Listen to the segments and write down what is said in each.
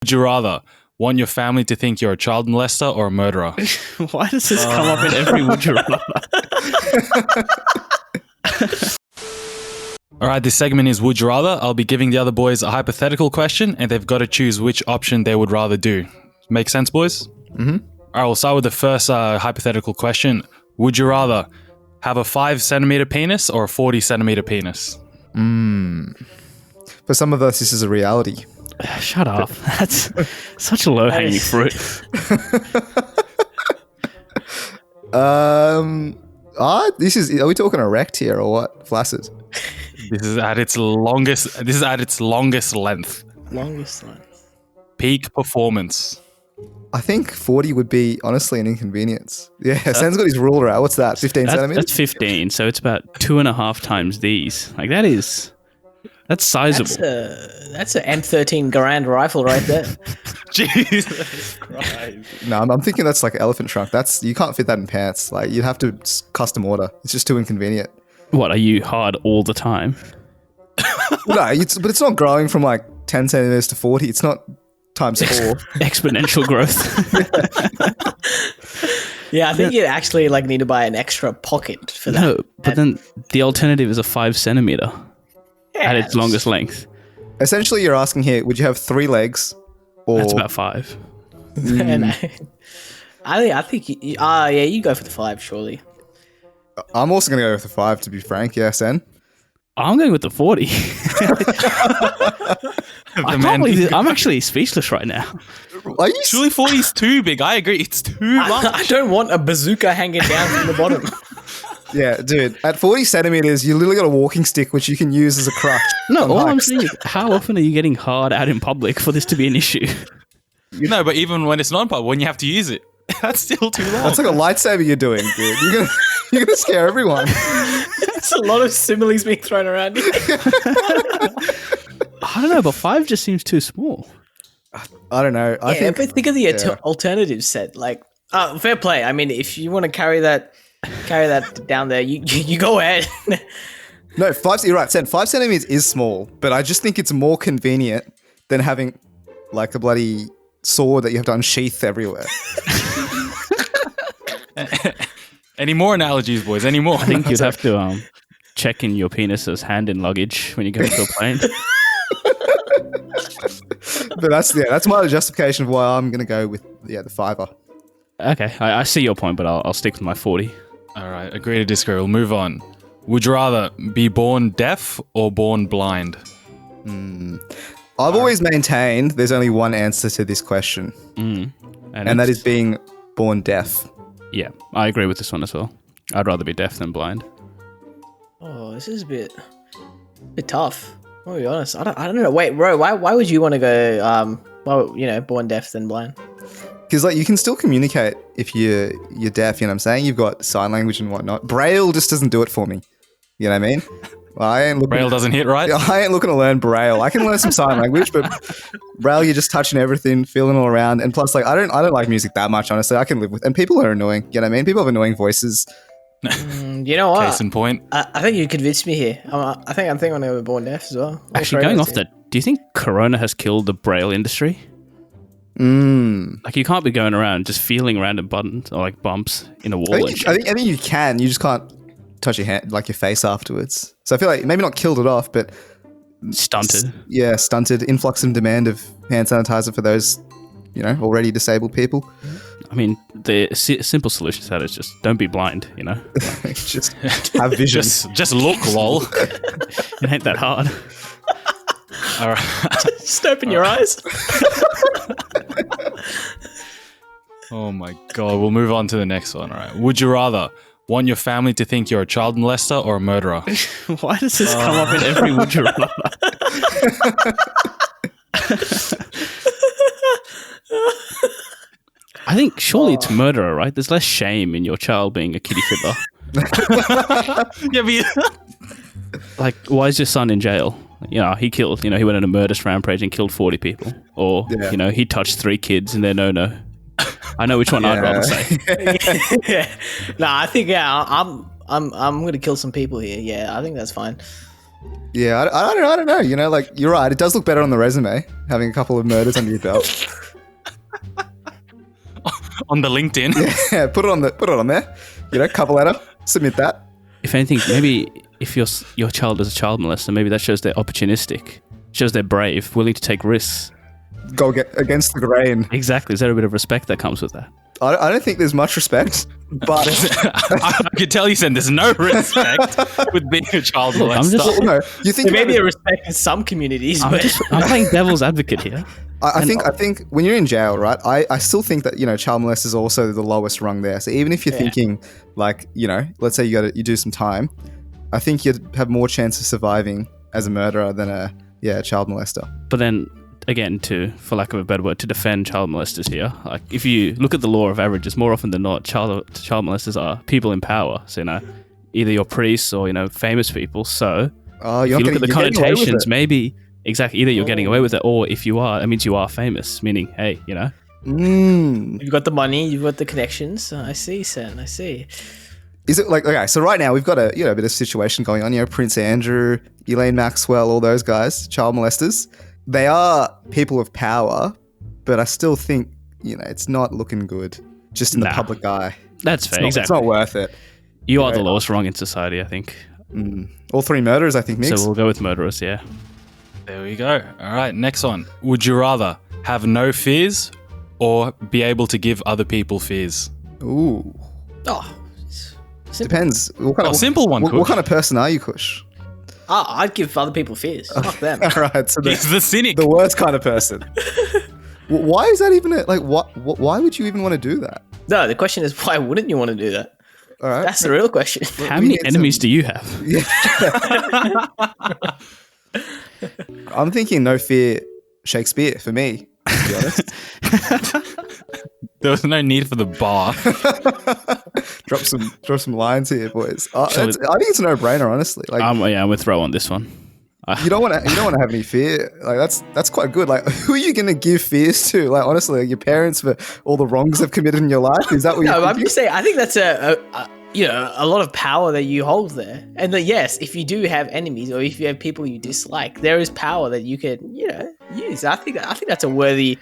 Would you rather want your family to think you're a child molester or a murderer? Why does this come up in every would you rather? All right, this segment is Would You Rather. I'll be giving the other boys a hypothetical question, and they've got to choose which option they would rather do. Make sense, boys? Mm-hmm. All right, we'll start with the first hypothetical question. Would you rather have a 5 centimeter penis or a 40 centimeter penis? For some of us, this is a reality. Shut up. That's such a low-hanging fruit. Are we talking erect here or what? Flaccid. This is at its longest. This is at its longest length. Longest length. Peak performance. I think 40 would be honestly an inconvenience. Yeah, Sam's got his ruler out. What's that? 15 centimeters? That's 15, so it's about 2.5 times these. Like that's sizable. That's an M13 Garand rifle right there. Jesus Christ. No, I'm thinking that's like elephant trunk. You can't fit that in pants. Like you'd have to custom order. It's just too inconvenient. What, are you hard all the time? No, but it's not growing from like 10 centimeters to 40. It's not times 4. Exponential growth. Yeah, I think you actually like need to buy an extra pocket for that. No, but then the alternative is a 5 centimeter at its longest length. Essentially, you're asking here, would you have 3 legs or... That's about 5. And I think you go for the 5, surely. I'm also going to go with the 5, to be frank. Yeah, Sen? I'm going with the 40. I can't believe this. I'm actually speechless right now. Are you Surely 40 is too big. I agree. It's too much. I don't want a bazooka hanging down from the bottom. Yeah, dude. At 40 centimeters, you literally got a walking stick, which you can use as a crutch. No, on all I'm hikes. saying is, how often are you getting hard out in public for this to be an issue? No, but even when it's non-pub, when you have to use it, that's still too long. That's like a lightsaber you're doing, dude. You're gonna scare everyone. There's a lot of similes being thrown around here. I don't know, but 5 just seems too small. I don't know. But think of the alternative set. Like, fair play. I mean, if you want to carry that down there, you go ahead. No, 5. You're right. Sen, 5 centimeters is small, but I just think it's more convenient than having like a bloody sword that you have to unsheath everywhere. Any more analogies, boys? Any more? I think you'd have to check in your penis as hand in luggage when you go to a plane. But that's my justification of why I'm gonna go with the 5er. Okay, I see your point, but I'll stick with my 40. All right, agree to disagree. We'll move on. Would you rather be born deaf or born blind? I've always maintained there's only one answer to this question, and that is being born deaf. Yeah, I agree with this one as well. I'd rather be deaf than blind. Oh, this is a bit tough. I'll be honest. I don't know. Wait, Ro, why would you want to go? Born deaf than blind? Because like you can still communicate if you're deaf. You know what I'm saying? You've got sign language and whatnot. Braille just doesn't do it for me. You know what I mean? Well, I ain't looking. Braille doesn't hit right. I ain't looking to learn Braille. I can learn some sign language, but Braille, you're just touching everything, feeling all around. And plus, like, I don't like music that much. Honestly, I can live with. And people are annoying. You know what I mean? People have annoying voices. You know what? Case in point. I think you convinced me here. I think I'm going to go with born deaf as well. Actually, going off that, do you think Corona has killed the Braille industry? Like, you can't be going around just feeling random buttons or like bumps in a wall. I think you can. You just can't touch your hand, like your face afterwards. So I feel like maybe not killed it off, but Stunted. Stunted. Influx in demand of hand sanitizer for those, already disabled people. I mean, the simple solution to that is just don't be blind, Just have vision. Just look, lol. It ain't that hard. All right. Just open your eyes. Oh my god. We'll move on to the next one. All right. Would you rather want your family to think you're a child molester or a murderer? Why does this come up in every would you rather? I think surely it's murderer, right? There's less shame in your child being a kitty fiddler. Yeah, but Like, why is your son in jail? He killed, he went on a murderous rampage and killed 40 people. Or, he touched 3 kids and they're no. I know which one I'd rather say. No, I think I'm going to kill some people here. Yeah, I think that's fine. Yeah, I don't know. You know, like you're right. It does look better on the resume having a couple of murders under your belt. On the LinkedIn. Yeah, put it on there. You know, cover letter, submit that. If anything, maybe if your child is a child molester, maybe that shows they're opportunistic, shows they're brave, willing to take risks. Go get against the grain. Exactly. Is there a bit of respect that comes with that? I don't think there's much respect, but I can tell you, Sen, there's no respect with being a child molester. I'm just- no, you think There may be a respect in some communities, but I'm playing devil's advocate here. I think when you're in jail, right? I still think that, you know, child molest is also the lowest rung there. So even if you're thinking like, you know, let's say you do some time, I think you'd have more chance of surviving as a murderer than a child molester. But then again, for lack of a better word, to defend child molesters here, like if you look at the law of averages, more often than not, child molesters are people in power. So, you know, either you're priests or, you know, famous people. So if you look at the connotations, maybe exactly either you're getting away with it, or if you are, that means you are famous. Meaning, hey, you know, you've got the money, you've got the connections. I see, Sen. I see. Is it like, okay, so right now we've got a bit of situation going on, you know, Prince Andrew, Elaine Maxwell, all those guys, child molesters. They are people of power, but I still think, you know, it's not looking good just in the public eye. That's fair. It's not worth it. You are the lowest rung in society, I think. All three murderers, I think, Mix. So we'll go with murderers, yeah. There we go. All right, next one. Would you rather have no fears or be able to give other people fears? Ooh. Oh, Depends. Simple one, what kind of person are you, Kush? I'd give other people fears. Fuck them. All right, so He's the cynic. the worst kind of person. Why is that even why would you even want to do that? No, the question is, why wouldn't you want to do that? All right. That's the real question. How many enemies do you have? Yeah. I'm thinking no fear Shakespeare for me, to be honest. There was no need for the bar. drop some lines here, boys. I think it's a no-brainer, honestly. Like, I'm going to throw on this one. you don't want to have any fear. Like that's quite good. Like, who are you going to give fears to? Like, honestly, like your parents for all the wrongs they've committed in your life. Is that what you're No, thinking? I'm just saying. I think that's a lot of power that you hold there. And that, yes, if you do have enemies or if you have people you dislike, there is power that you can, use. I think that's a worthy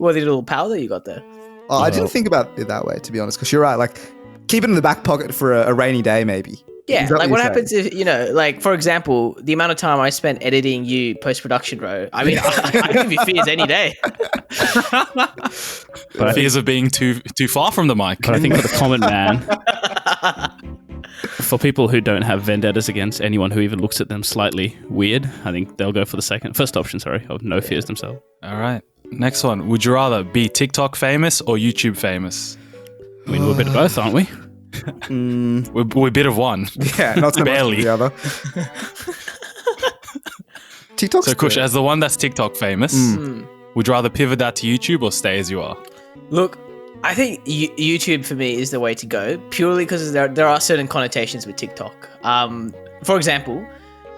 little power that you got there. Oh, I didn't think about it that way, to be honest. Because you're right. Like, keep it in the back pocket for a rainy day, maybe. Yeah, like what happens if, like, for example, the amount of time I spent editing you post-production, bro. I mean, I give you fears any day. But fears of being too far from the mic. But I think for the common man, for people who don't have vendettas against anyone who even looks at them slightly weird, I think they'll go for the first option, of no fears themselves. All right. Next one. Would you rather be TikTok famous or YouTube famous? I mean, we're a bit of both, aren't we? We're a bit of one. Yeah, not so Barely. much the other. TikTok's So, Kush, good. as the one that's TikTok famous, would you rather pivot that to YouTube or stay as you are? Look, I think YouTube for me is the way to go, purely because there are certain connotations with TikTok. For example,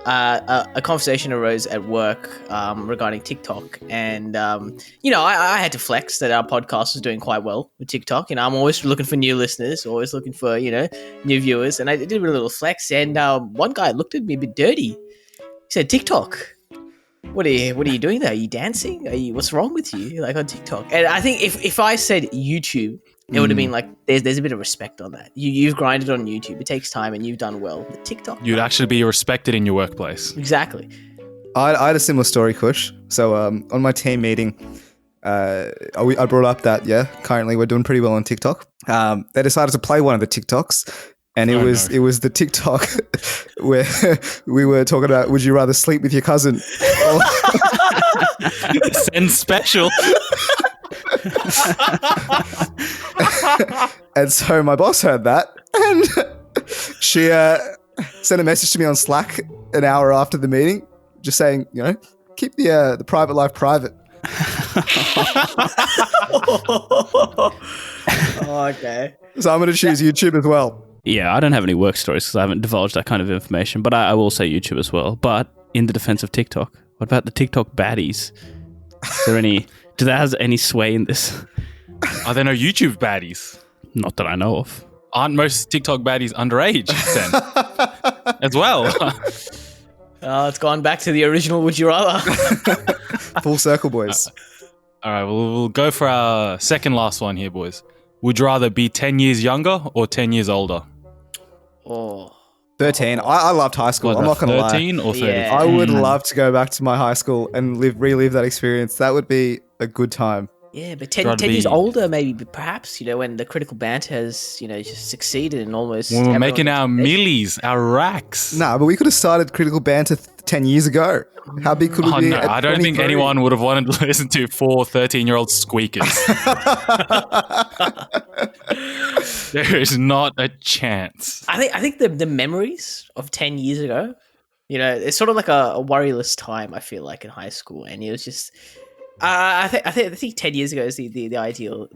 a conversation arose at work regarding TikTok, and I had to flex that our podcast was doing quite well with TikTok. I'm always looking for new listeners, always looking for new viewers, and I did a little flex. And one guy looked at me a bit dirty. He said, "TikTok, what are you doing there? Are you dancing? What's wrong with you? Like on TikTok?" And I think if I said YouTube, it would have been like there's a bit of respect on that. You've grinded on YouTube. It takes time, and you've done well. But TikTok, You'd actually be respected in your workplace. exactly. I had a similar story, Kush. So on my team meeting, I brought up that currently we're doing pretty well on TikTok. They decided to play one of the TikToks, and it was the TikTok where we were talking about, would you rather sleep with your cousin? Send special. And so my boss heard that, and she sent a message to me on Slack an hour after the meeting, just saying, keep the private life private. Okay. So I'm going to choose YouTube as well. Yeah, I don't have any work stories because I haven't divulged that kind of information, but I will say YouTube as well. But in the defense of TikTok, what about the TikTok baddies? Do they have any sway in this? Are there no YouTube baddies? Not that I know of. Aren't most TikTok baddies underage then? As well? It's gone back to the original Would You Rather. Full circle, boys. All right, we'll go for our second last one here, boys. Would you rather be 10 years younger or 10 years older? Oh. 13. I loved high school. I'm not going to lie. 13 or 30? Yeah. I would love to go back to my high school and relive that experience. That would be a good time. Yeah, but Try 10 to years be- older, maybe, perhaps, when the critical banter has, just succeeded and almost. When we're everyone making our expects- millies, our racks. Nah, but we could have started Critical Banter 10 years ago. How big could we Oh, be? no, at I don't think 23? anyone would have wanted to listen to 4 13-year-old squeakers. There is not a chance. I think the memories of 10 years ago, it's sort of like a worryless time, I feel like, in high school. And it was just. I think 10 years ago is the ideal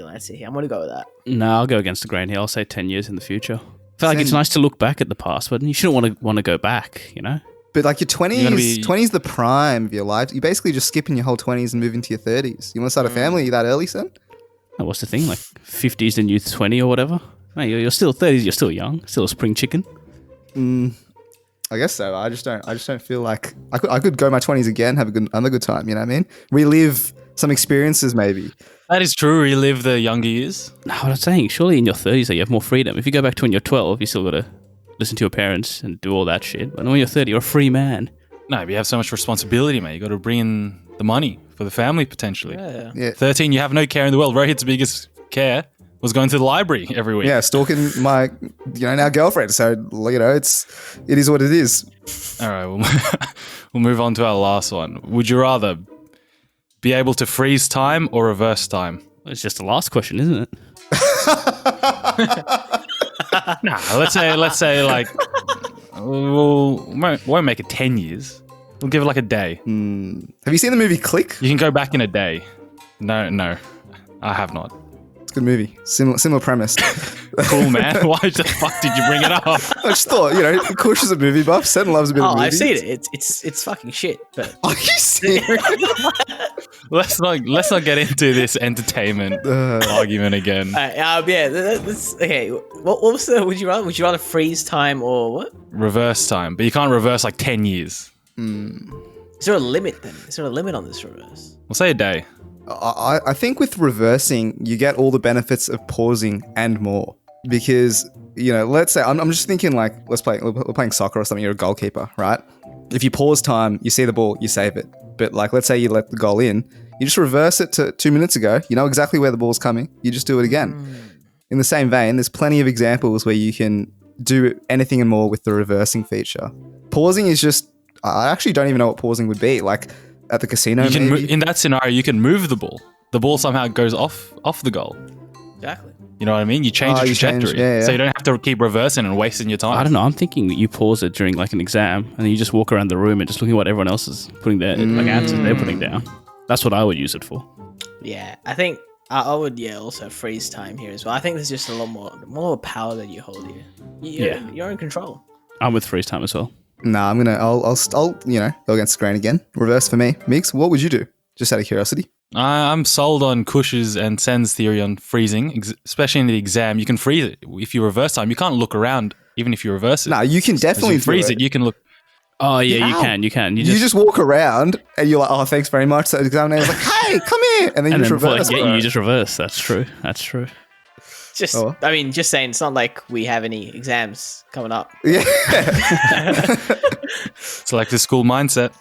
answer here. I'm gonna go with that. No, I'll go against the grain here. I'll say 10 years in the future. I feel like it's Same. nice to look back at the past, but you shouldn't want to go back, But like your 20s, You're gonna be- 20s the prime of your life. You're basically just skipping your whole 20s and moving to your 30s. You want to start a family that early, son? Oh, what's the thing? Like 50s the new 20 or whatever? Mate, you're still 30s, you're still young. Still a spring chicken. I guess so. I just don't feel like I could go my 20s again, have another good time. You know what I mean? Relive some experiences, maybe. That is true. Relive the younger years. No, what I'm saying, surely in your 30s you have more freedom. If you go back to when you're 12, you still got to listen to your parents and do all that shit. But when you're 30, you're a free man. No, but you have so much responsibility, mate. You got to bring in the money for the family potentially. Yeah. 13, you have no care in the world. Rohit's biggest care was going to the library every week. Yeah, stalking my now girlfriend. So it is what it is. All right, we'll move on to our last one. Would you rather be able to freeze time or reverse time? It's just the last question, isn't it? Nah, let's say like won't make it 10 years. We'll give it like a day. Have you seen the movie Click? You can go back in a day. No, I have not. It's a good movie. Similar premise. Cool, man. Why the fuck did you bring it up? I just thought, Kush is a movie buff. Sen loves a bit of Oh, movies. I've seen it. It's fucking shit. But Are you serious? Let's not get into this entertainment argument again. yeah, that's okay. What was the? Would you rather freeze time or what? Reverse time, but you can't reverse like 10 years. Is there a limit then? Is there a limit on this reverse? We'll say a day. I think with reversing, you get all the benefits of pausing and more. Because, let's say, I'm just thinking like, we're playing soccer or something, you're a goalkeeper, right? If you pause time, you see the ball, you save it. But like, let's say you let the goal in, you just reverse it to 2 minutes ago, you know exactly where the ball's coming, you just do it again. In the same vein, there's plenty of examples where you can do anything and more with the reversing feature. Pausing is just, I actually don't even know what pausing would be. Like, at the casino, You can maybe? in that scenario, you can move the ball. The ball somehow goes off the goal. Exactly. You know what I mean? You change the you change- trajectory, yeah. so you don't have to keep reversing and wasting your time. I don't know. I'm thinking that you pause it during like an exam and then you just walk around the room and just looking at what everyone else is putting their like answers they're putting down. That's what I would use it for. Yeah, I think I would. Yeah, also freeze time here as well. I think there's just a lot more power that you hold here. You're in control. I'm with freeze time as well. Nah, I'll go against the grain again. Reverse for me. Mix, what would you do? Just out of curiosity. I'm sold on Kush's and Sen's theory on freezing, especially in the exam. You can freeze it. If you reverse time, you can't look around even if you reverse it. Nah, you can As definitely you freeze do it. You can look. Oh yeah, How? you can. You You just, just walk around and you're like, oh, thanks very much. So the examiner's like, hey, come here. And then you and just then before they reverse. get you, bro. you just reverse. That's true. Just, Oh. I mean, just saying, it's not like we have any exams coming up. Yeah. It's like the school mindset.